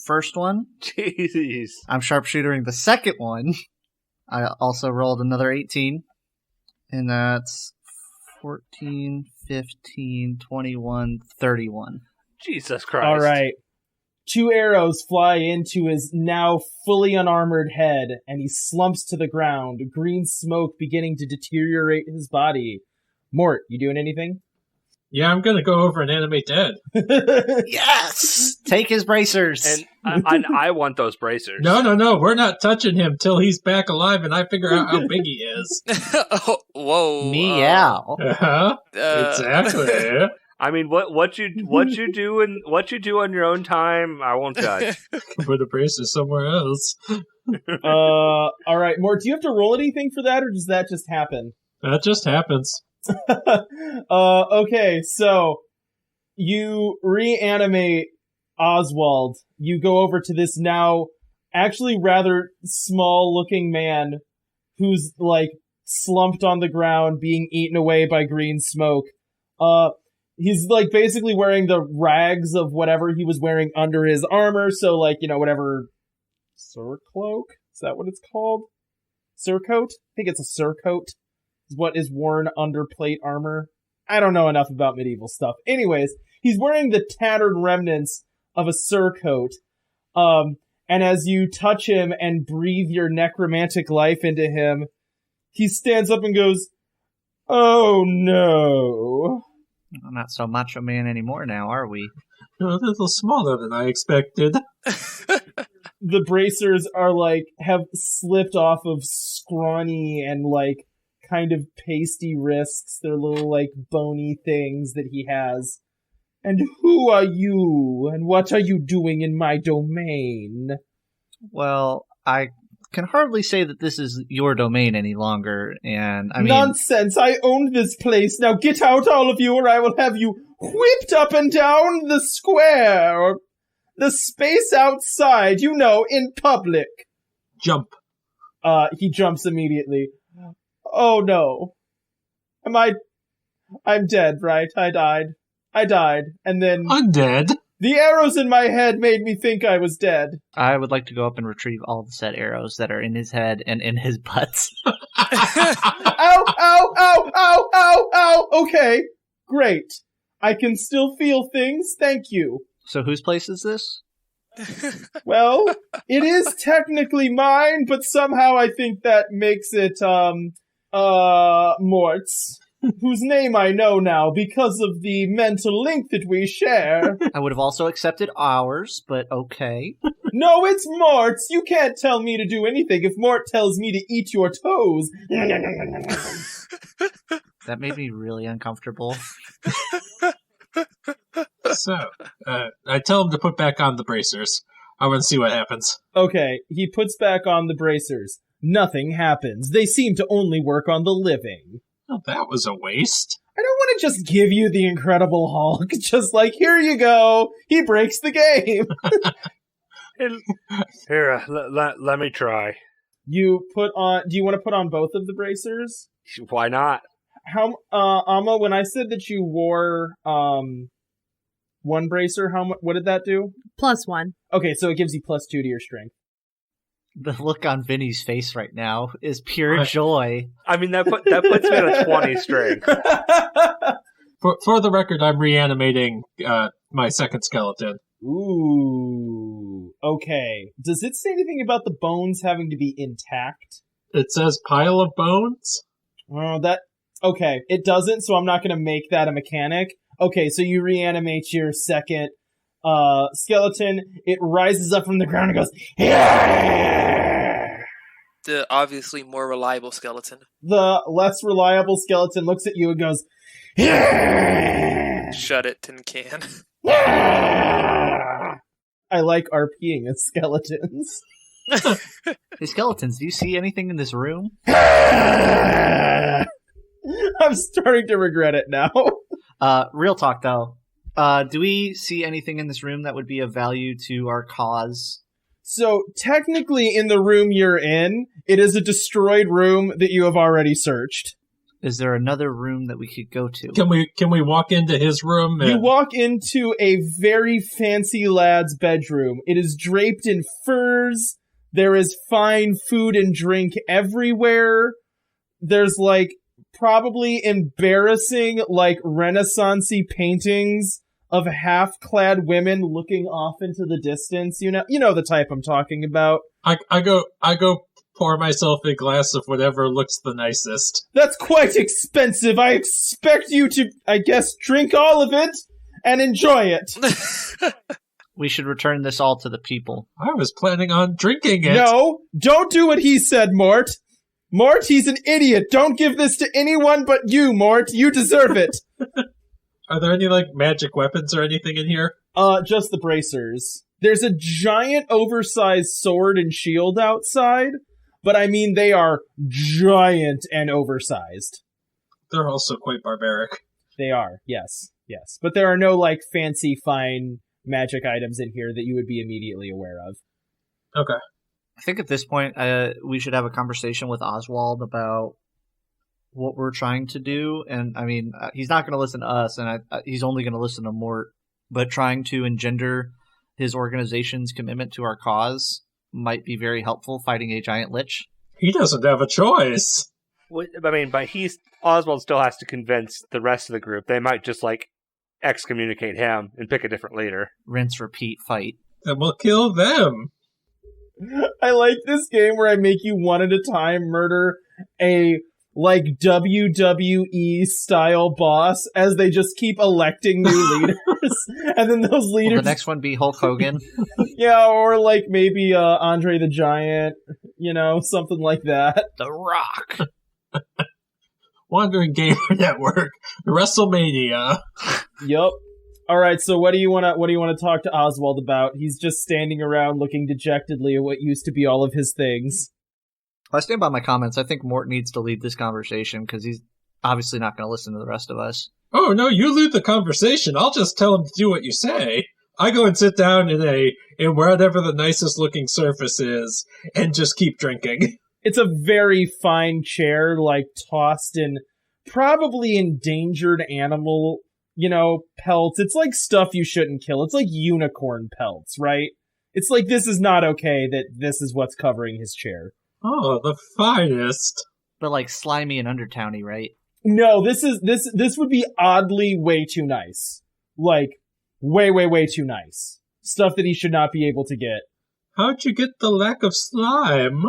first one. Jeez. I'm sharpshootering the second one. I also rolled another 18. And that's 14, 15, 21, 31. Jesus Christ. All right. 2 arrows fly into his now fully unarmored head, and he slumps to the ground, green smoke beginning to deteriorate his body. Mort, you doing anything? Yeah, I'm gonna go over and animate dead. Yes! Take his bracers! And I want those bracers. No, we're not touching him till he's back alive and I figure out how big he is. Oh, whoa. Meow. Uh-huh. Exactly. I mean, what you do on your own time, I won't judge. Put the braces somewhere else. All right, Mort, do you have to roll anything for that, or does that just happen? That just happens. Okay, so you reanimate Oswald. You go over to this now actually rather small-looking man who's, like, slumped on the ground, being eaten away by green smoke. He's, like, basically wearing the rags of whatever he was wearing under his armor, so, like, you know, whatever... Surcloak? Is that what it's called? Surcoat? I think it's a surcoat. Is what is worn under plate armor. I don't know enough about medieval stuff. Anyways, he's wearing the tattered remnants of a surcoat. And as you touch him and breathe your necromantic life into him, he stands up and goes, "Oh no." Not so macho man anymore now, are we? You're a little smaller than I expected. The bracers are like, have slipped off of scrawny and like kind of pasty wrists. They're little like bony things that he has. "And who are you? And what are you doing in my domain?" Well, I can hardly say that this is your domain any longer, and I mean... Nonsense! I own this place! Now get out, all of you, or I will have you whipped up and down the square, or the space outside, you know, in public. Jump. He jumps immediately. "Oh no. I'm dead, right? I died. And then Undead? the arrows in my head made me think I was dead." I would like to go up and retrieve all the said arrows that are in his head and in his butts. Ow, ow, ow, ow, ow, ow! Okay, great. I can still feel things, thank you. So whose place is this? Well, it is technically mine, but somehow I think that makes it, Mort's, whose name I know now because of the mental link that we share. I would have also accepted ours, but okay. No, it's Mort's. You can't tell me to do anything if Mort tells me to eat your toes. That made me really uncomfortable. So, I tell him to put back on the bracers. I want to see what happens. Okay, he puts back on the bracers. Nothing happens. They seem to only work on the living. Oh, that was a waste. I don't want to just give you the Incredible Hulk. Just like, here you go. He breaks the game. Here, let me try. You put on... Do you want to put on both of the bracers? Why not? How, Amma, when I said that you wore, one bracer, what did that do? +1. Okay, so it gives you +2 to your strength. The look on Vinny's face right now is pure joy. I mean, that puts me at a 20 strength. For the record, I'm reanimating my second skeleton. Ooh. Okay. Does it say anything about the bones having to be intact? It says pile of bones? Oh, okay, it doesn't, so I'm not going to make that a mechanic. Okay, so you reanimate your second skeleton. It rises up from the ground and goes, "Yeah!" The obviously more reliable skeleton. The less reliable skeleton looks at you and goes, "Yeah!" Shut it, tin can. I like RPing as skeletons. Hey, skeletons, do you see anything in this room? I'm starting to regret it now. Real talk, though. Do we see anything in this room that would be of value to our cause? So, technically, in the room you're in, it is a destroyed room that you have already searched. Is there another room that we could go to? Can we walk into his room? You walk into a very fancy lad's bedroom. It is draped in furs. There is fine food and drink everywhere. There's, like, probably embarrassing, like, Renaissance-y paintings of half-clad women looking off into the distance. You know the type I'm talking about. I go pour myself a glass of whatever looks the nicest. That's quite expensive. I expect you to, I guess, drink all of it and enjoy it. We should return this all to the people. I was planning on drinking it. No, don't do what he said, Mort. Mort, he's an idiot. Don't give this to anyone but you, Mort. You deserve it. Are there any, like, magic weapons or anything in here? Just the bracers. There's a giant oversized sword and shield outside, but I mean, they are giant and oversized. They're also quite barbaric. They are, yes. But there are no, like, fancy, fine magic items in here that you would be immediately aware of. Okay. I think at this point, we should have a conversation with Oswald about what we're trying to do. And I mean, he's not going to listen to us, and he's only going to listen to Mort. But trying to engender his organization's commitment to our cause might be very helpful fighting a giant lich. He doesn't have a choice. I mean, but Oswald still has to convince the rest of the group. They might just, like, excommunicate him and pick a different leader. Rinse, repeat, fight. And we'll kill them. I like this game where I make you one at a time murder a, like, WWE style boss as they just keep electing new leaders. And then those leaders... Will the next one be Hulk Hogan? Yeah, or like maybe Andre the Giant, something like that. The Rock. Wandering Gamer Network. WrestleMania. Yep. All right, so what do you want to talk to Oswald about? He's just standing around looking dejectedly at what used to be all of his things. I stand by my comments. I think Mort needs to lead this conversation because he's obviously not going to listen to the rest of us. Oh, no, you lead the conversation. I'll just tell him to do what you say. I go and sit down in wherever the nicest looking surface is and just keep drinking. It's a very fine chair, like, tossed in probably endangered animal, pelts. It's like stuff you shouldn't kill. It's like unicorn pelts, right? It's like this is not okay that this is what's covering his chair. Oh, the finest. But like slimy and undertowny, right? No, this would be oddly way too nice. Like, way too nice. Stuff that he should not be able to get. How'd you get the lack of slime?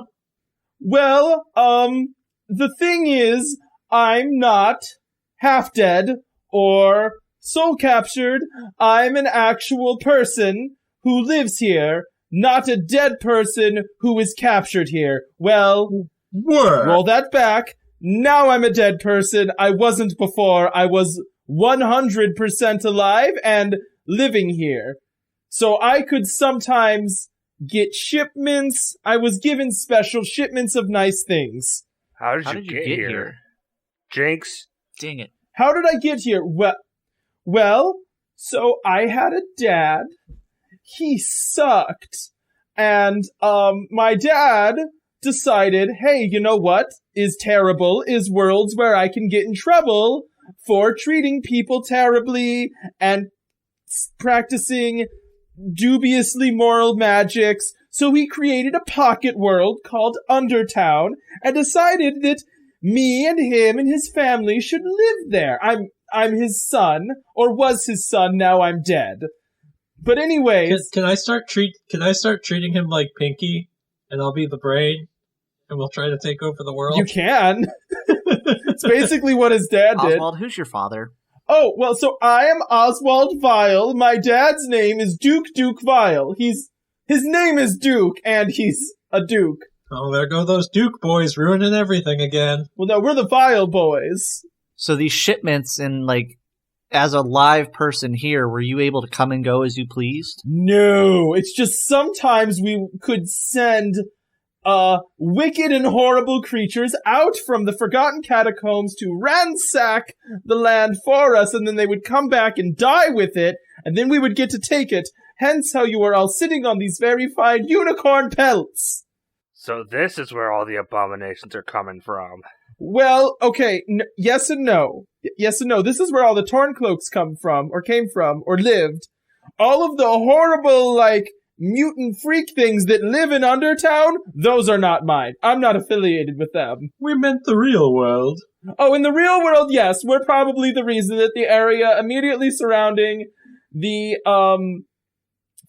Well, the thing is, I'm not half dead or soul captured. I'm an actual person who lives here, not a dead person who is captured here. Well, roll that back. Now I'm a dead person. I wasn't before. I was 100% alive and living here. So I could sometimes get shipments. I was given special shipments of nice things. How did you get here? Jinx. Dang it. How did I get here? Well, so I had a dad. He sucked. And, my dad decided, hey, you know what is terrible is worlds where I can get in trouble for treating people terribly and practicing dubiously moral magics. So he created a pocket world called UnderTown and decided that me and him and his family should live there. I'm his son, or was his son, now I'm dead. But anyways... Can I start treating him like Pinky, and I'll be the brain, and we'll try to take over the world? You can. It's basically what his dad did. Oswald, who's your father? Oh, well, so I am Oswald Vile. My dad's name is Duke Vile. His name is Duke, and he's a Duke. Oh, there go those Duke boys ruining everything again. Well, no, we're the Vile boys. So these shipments and, like, as a live person here, were you able to come and go as you pleased? No, it's just sometimes we could send wicked and horrible creatures out from the Forgotten Catacombs to ransack the land for us, and then they would come back and die with it, and then we would get to take it. Hence how you are all sitting on these very fine unicorn pelts. So this is where all the abominations are coming from. Well, okay, yes and no. Yes and no. This is where all the Torn Cloaks came from, or lived. All of the horrible, like, mutant freak things that live in UnderTown, those are not mine. I'm not affiliated with them. We meant the real world. Oh, in the real world, yes. We're probably the reason that the area immediately surrounding the,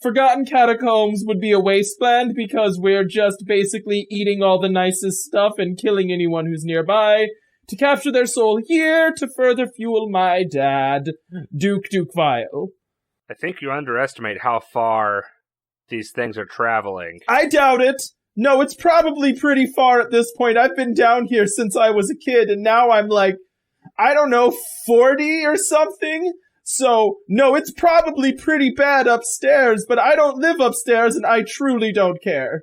Forgotten Catacombs would be a wasteland because we're just basically eating all the nicest stuff and killing anyone who's nearby to capture their soul here to further fuel my dad, Duke Vile. I think you underestimate how far these things are traveling. I doubt it. No, it's probably pretty far at this point. I've been down here since I was a kid, and now I'm like, I don't know, 40 or something? So, no, it's probably pretty bad upstairs, but I don't live upstairs, and I truly don't care.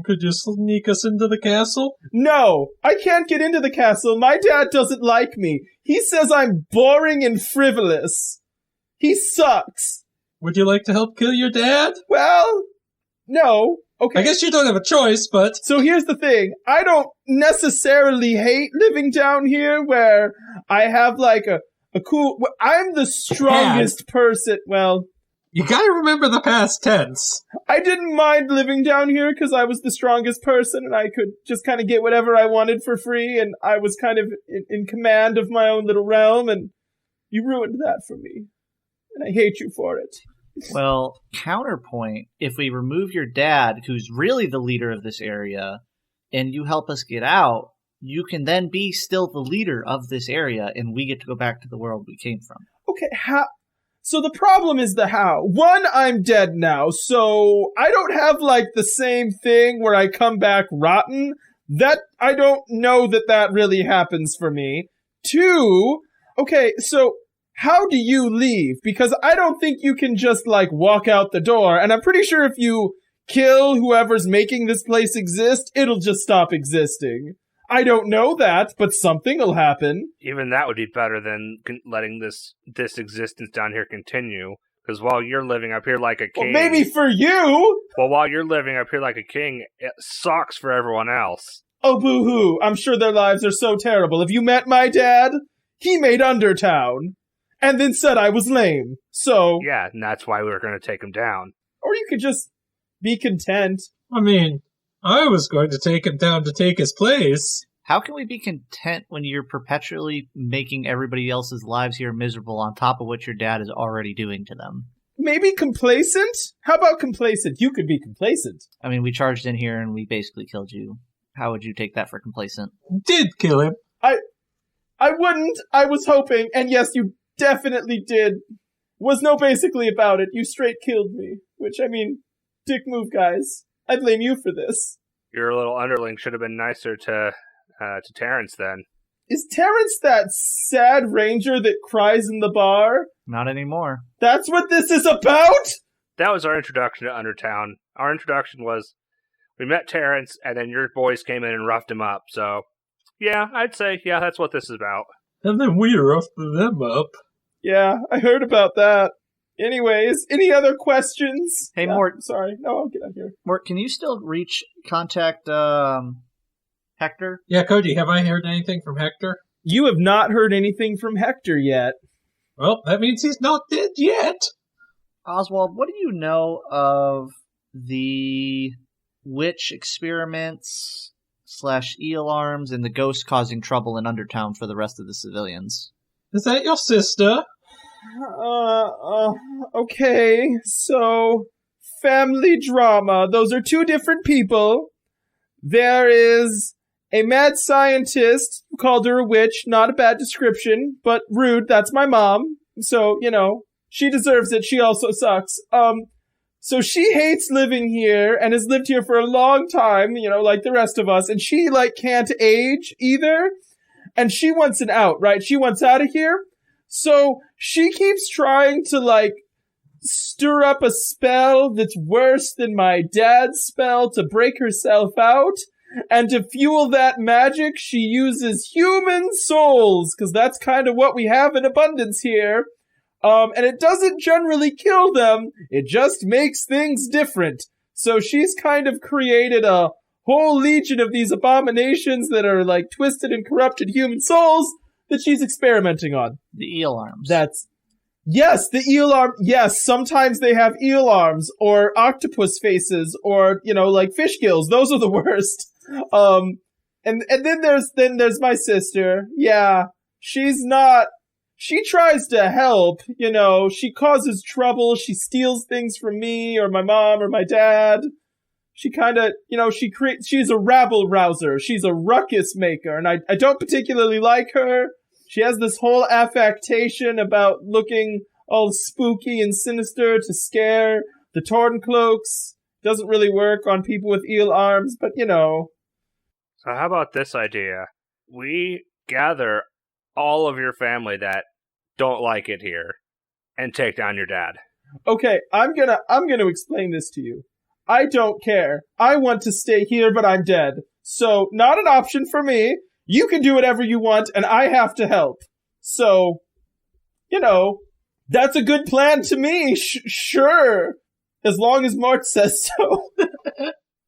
Could you sneak us into the castle? No, I can't get into the castle. My dad doesn't like me. He says I'm boring and frivolous. He sucks. Would you like to help kill your dad? Well, no. Okay. I guess you don't have a choice, but... So here's the thing. I don't necessarily hate living down here where I have like a cool... I'm the strongest person. Well... You gotta remember the past tense. I didn't mind living down here because I was the strongest person and I could just kind of get whatever I wanted for free and I was kind of in command of my own little realm and you ruined that for me. And I hate you for it. Well, counterpoint, if we remove your dad, who's really the leader of this area, and you help us get out, you can then be still the leader of this area and we get to go back to the world we came from. Okay, how... So the problem is the how. One, I'm dead now, so I don't have, like, the same thing where I come back rotten. That, I don't know that really happens for me. Two, okay, so how do you leave? Because I don't think you can just, like, walk out the door, and I'm pretty sure if you kill whoever's making this place exist, it'll just stop existing. I don't know that, but something will happen. Even that would be better than letting this existence down here continue. Because while you're living up here like a king... Well, maybe for you! Well, while you're living up here like a king, it sucks for everyone else. Oh, boo-hoo. I'm sure their lives are so terrible. Have you met my dad? He made UnderTown. And then said I was lame. So... Yeah, and that's why we were going to take him down. Or you could just be content. I mean... I was going to take him down to take his place. How can we be content when you're perpetually making everybody else's lives here miserable on top of what your dad is already doing to them? Maybe complacent? How about complacent? You could be complacent. I mean, we charged in here and we basically killed you. How would you take that for complacent? Did kill him. I wouldn't. I was hoping. And yes, you definitely did. Was no basically about it. You straight killed me. Which, I mean, dick move, guys. I blame you for this. Your little underling should have been nicer to Terrence then. Is Terrence that sad ranger that cries in the bar? Not anymore. That's what this is about? That was our introduction to UnderTown. Our introduction was we met Terrence, and then your boys came in and roughed him up. So, yeah, I'd say, yeah, that's what this is about. And then we roughed them up. Yeah, I heard about that. Anyways, any other questions? Hey, Mort. Sorry. No, I'll get out here. Mort, can you still contact Hector? Yeah, Cody, have I heard anything from Hector? You have not heard anything from Hector yet. Well, that means he's not dead yet. Oswald, what do you know of the witch experiments / e-alarms and the ghost causing trouble in UnderTown for the rest of the civilians? Is that your sister? Okay, so, family drama. Those are two different people. There is a mad scientist who called her a witch. Not a bad description, but rude. That's my mom. So, you know, she deserves it. She also sucks. So she hates living here and has lived here for a long time, you know, like the rest of us. And she, like, can't age either. And she wants an out, right? She wants out of here. So she keeps trying to, like, stir up a spell that's worse than my dad's spell to break herself out. And to fuel that magic, she uses human souls, because that's kind of what we have in abundance here. And it doesn't generally kill them, it just makes things different. So she's kind of created a whole legion of these abominations that are, like, twisted and corrupted human souls that she's experimenting on. The e-alarms. Yes, the e-alarm. Yes, sometimes they have e-alarms or octopus faces or, you know, like fish gills. Those are the worst. And then there's my sister. Yeah, she tries to help, you know, she causes trouble. She steals things from me or my mom or my dad. She kind of, you know, she's a rabble rouser. She's a ruckus maker, and I don't particularly like her. She has this whole affectation about looking all spooky and sinister to scare the Torn Cloaks. Doesn't really work on people with eel arms, but you know. So how about this idea? We gather all of your family that don't like it here and take down your dad. Okay, I'm gonna explain this to you. I don't care. I want to stay here, but I'm dead. So, not an option for me. You can do whatever you want, and I have to help. So, you know, that's a good plan to me. Sure. As long as Mort says so.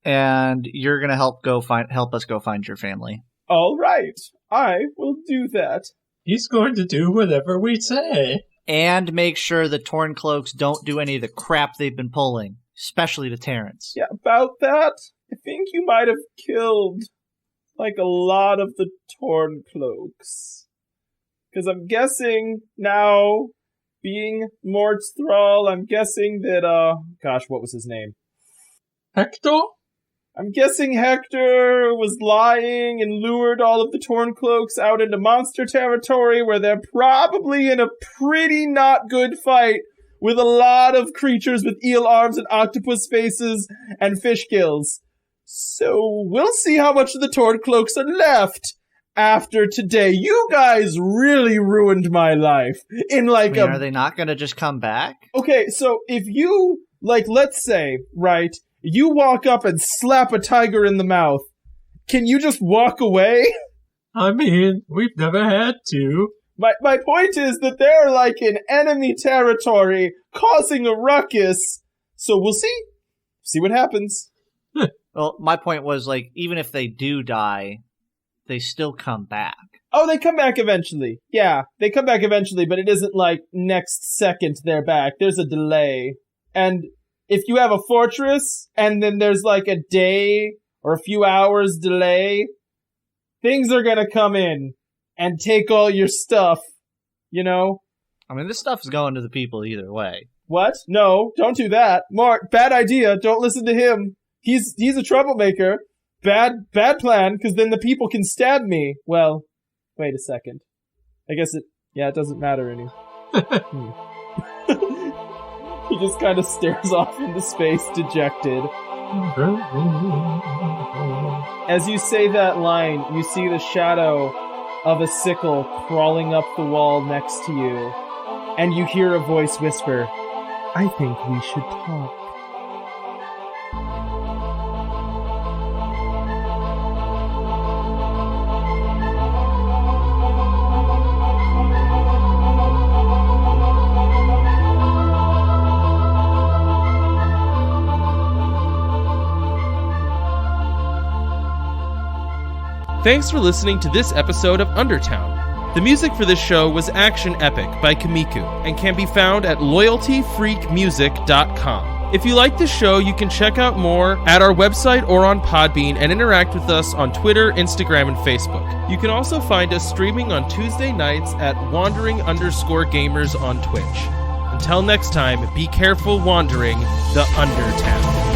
and you're gonna help us go find your family. All right, I will do that. He's going to do whatever we say. And make sure the Torn Cloaks don't do any of the crap they've been pulling, especially to Terrence. Yeah, about that, I think you might have killed, like, a lot of the Torn Cloaks. Because I'm guessing now, being Mort's thrall, I'm guessing that, what was his name? Hector? I'm guessing Hector was lying and lured all of the Torn Cloaks out into monster territory where they're probably in a pretty not good fight with a lot of creatures with eel arms and octopus faces and fish gills. So we'll see how much of the Torn Cloaks are left after today. You guys really ruined my life. Are they not going to just come back? Okay, so if you, let's say, right, you walk up and slap a tiger in the mouth, can you just walk away? I mean, we've never had to. My point is that they're, in enemy territory, causing a ruckus, so we'll see. See what happens. Well, my point was, even if they do die, they still come back. Oh, they come back eventually. Yeah, they come back eventually, but it isn't next second they're back. There's a delay. And if you have a fortress, and then there's a day or a few hours delay, things are gonna come in and take all your stuff, you know? I mean, this stuff's going to the people either way. What? No, don't do that. Mark, bad idea. Don't listen to him. He's a troublemaker. Bad plan, because then the people can stab me. Well, wait a second. I guess it doesn't matter anymore. He just kind of stares off into space, dejected. As you say that line, you see the shadow of a sickle crawling up the wall next to you, and you hear a voice whisper, "I think we should talk." Thanks for listening to this episode of UnderTown. The music for this show was Action Epic by Komiku and can be found at loyaltyfreakmusic.com. If you like this show, you can check out more at our website or on Podbean and interact with us on Twitter, Instagram, and Facebook. You can also find us streaming on Tuesday nights at wandering_gamers on Twitch. Until next time, be careful wandering the UnderTown.